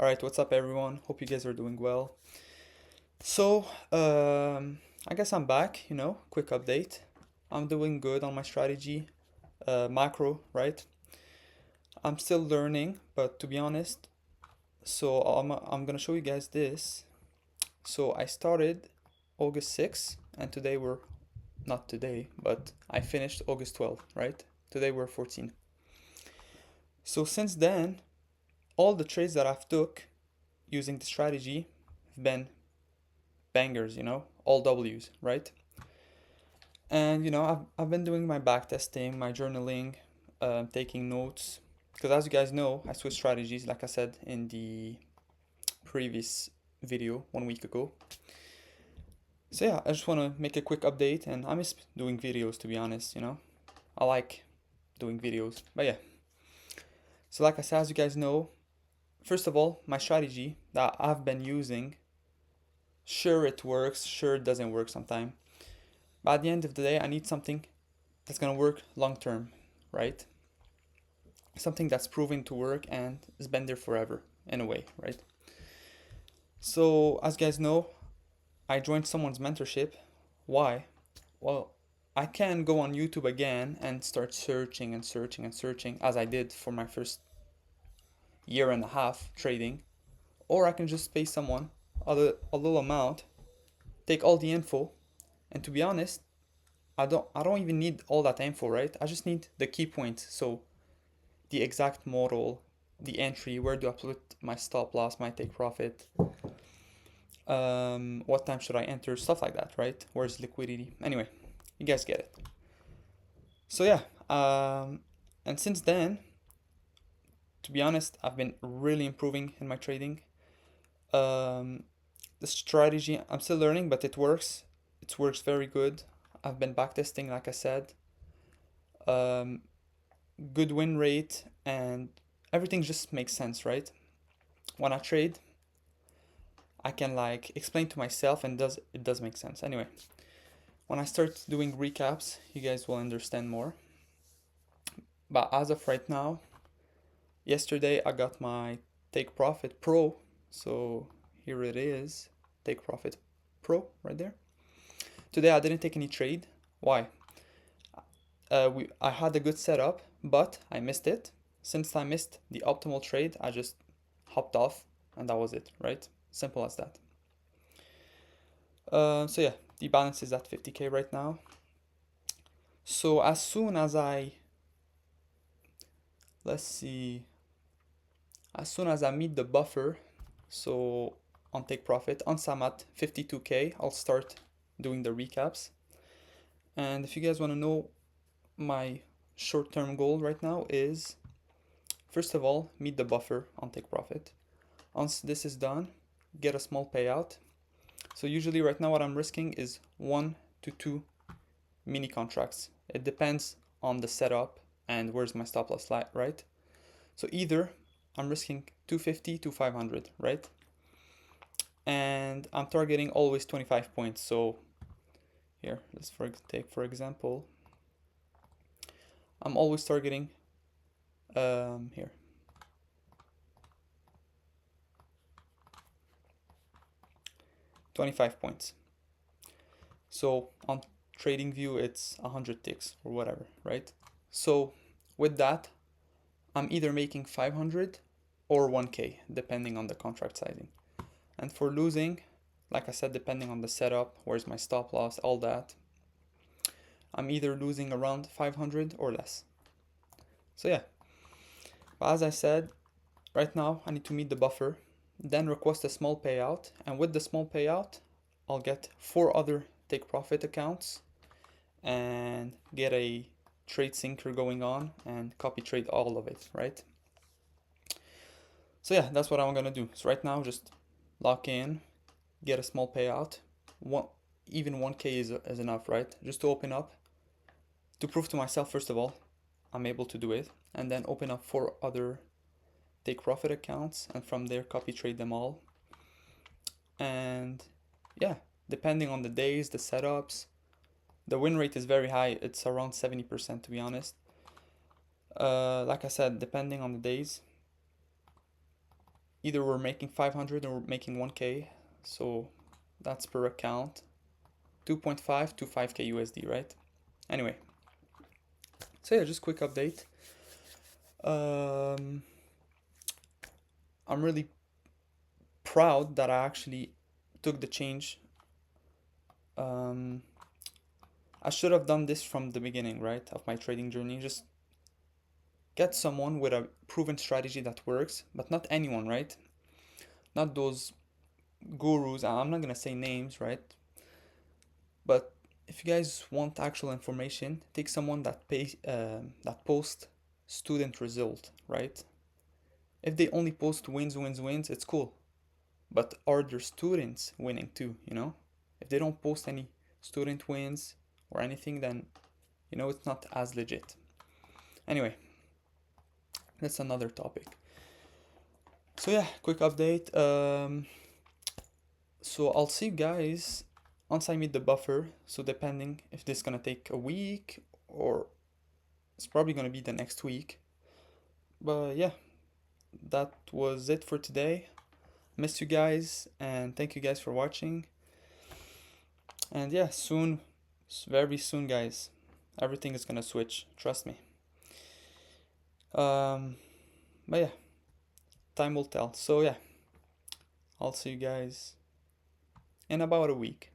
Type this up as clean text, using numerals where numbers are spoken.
Alright, what's up everyone? Hope you guys are doing well. So, I guess I'm back, quick update. I'm doing good on my strategy, macro, right? I'm still learning, but to be honest, I'm gonna show you guys this. So I started August 6th, and today we're, not today, but I finished August 12th, right? Today we're 14. So since then, all the trades that I've took using the strategy have been bangers, all W's, right? And I've been doing my back testing, my journaling, taking notes. Because as you guys know, I switched strategies, like I said in the previous video 1 week ago. So yeah, I just want to make a quick update, and I miss doing videos to be honest. I like doing videos, but yeah. So like I said, as you guys know, first of all, my strategy that I've been using, sure it works, sure it doesn't work sometimes. But at the end of the day, I need something that's gonna work long term, right? Something that's proven to work and has been there forever in a way, right? So, as you guys know, I joined someone's mentorship. Why? Well, I can go on YouTube again and start searching and searching and searching as I did for my first year and a half trading, or I can just pay someone a little amount, take all the info, and to be honest, I don't even need all that info, right? I just need the key points. So the exact model, the entry, where do I put my stop loss, my take profit, what time should I enter, stuff like that, right? Where's liquidity? Anyway, you guys get it. So yeah, and since then, to be honest, I've been really improving in my trading. Um, the strategy I'm still learning, but it works. It works very good. I've been backtesting, like I said. Um, Good win rate, and everything just makes sense, right? When I trade, I can like explain to myself, and it does make sense. Anyway, when I start doing recaps, you guys will understand more. But as of right now, yesterday I got my Take Profit Pro. So here it is, Take Profit Pro right there. Today I didn't take any trade. Why? I had a good setup, but I missed it. Since I missed the optimal trade, I just hopped off, and that was it, right? Simple as that. So yeah, the balance is at 50k right now. So as soon as let's see, as soon as I meet the buffer, so on Take Profit, once I'm at 52k, I'll start doing the recaps. And if you guys want to know, my short-term goal right now is, first of all, meet the buffer on Take Profit. Once this is done, get a small payout. So usually right now what I'm risking is 1 to 2 mini contracts. It depends on the setup and where's my stop loss, right? So either I'm risking 250 to 500, right? And I'm targeting always 25 points. So here, let's take for example, I'm always targeting here 25 points. So on TradingView it's 100 ticks or whatever, right? So with that, I'm either making 500 or 1k depending on the contract sizing. And for losing, like I said, depending on the setup, where's my stop loss, all that, I'm either losing around 500 or less. So yeah, but as I said, right now I need to meet the buffer, then request a small payout, and with the small payout, I'll get 4 other Take Profit accounts and get a trade syncer going on and copy trade all of it, right? So yeah, that's what I'm gonna do. So right now, just lock in, get a small payout. Even 1k is enough, right? Just to open up, to prove to myself, first of all, I'm able to do it, and then open up 4 other Take Profit accounts, and from there copy trade them all. And yeah, depending on the days, the setups, the win rate is very high. It's around 70% to be honest. Like I said, depending on the days. either we're making 500 or we're making 1k, so that's per account, 2.5 to 5k USD, right? Anyway, so yeah, just quick update. I'm really proud that I actually took the change. I should have done this from the beginning, right, of my trading journey. Just get someone with a proven strategy that works, but not anyone, right? Not those gurus. I'm not gonna say names, right? But if you guys want actual information, take someone that posts student result, right? If they only post wins, wins, wins, it's cool. But are their students winning too, you know? If they don't post any student wins or anything, then you know it's not as legit. Anyway, that's another topic. So yeah, quick update. So I'll see you guys once I meet the buffer. So depending if this is gonna take a week or it's probably gonna be the next week. But yeah, that was it for today. Miss you guys and thank you guys for watching. And yeah, soon, very soon, guys, everything is gonna switch. Trust me. But yeah, time will tell. So yeah, I'll see you guys in about a week.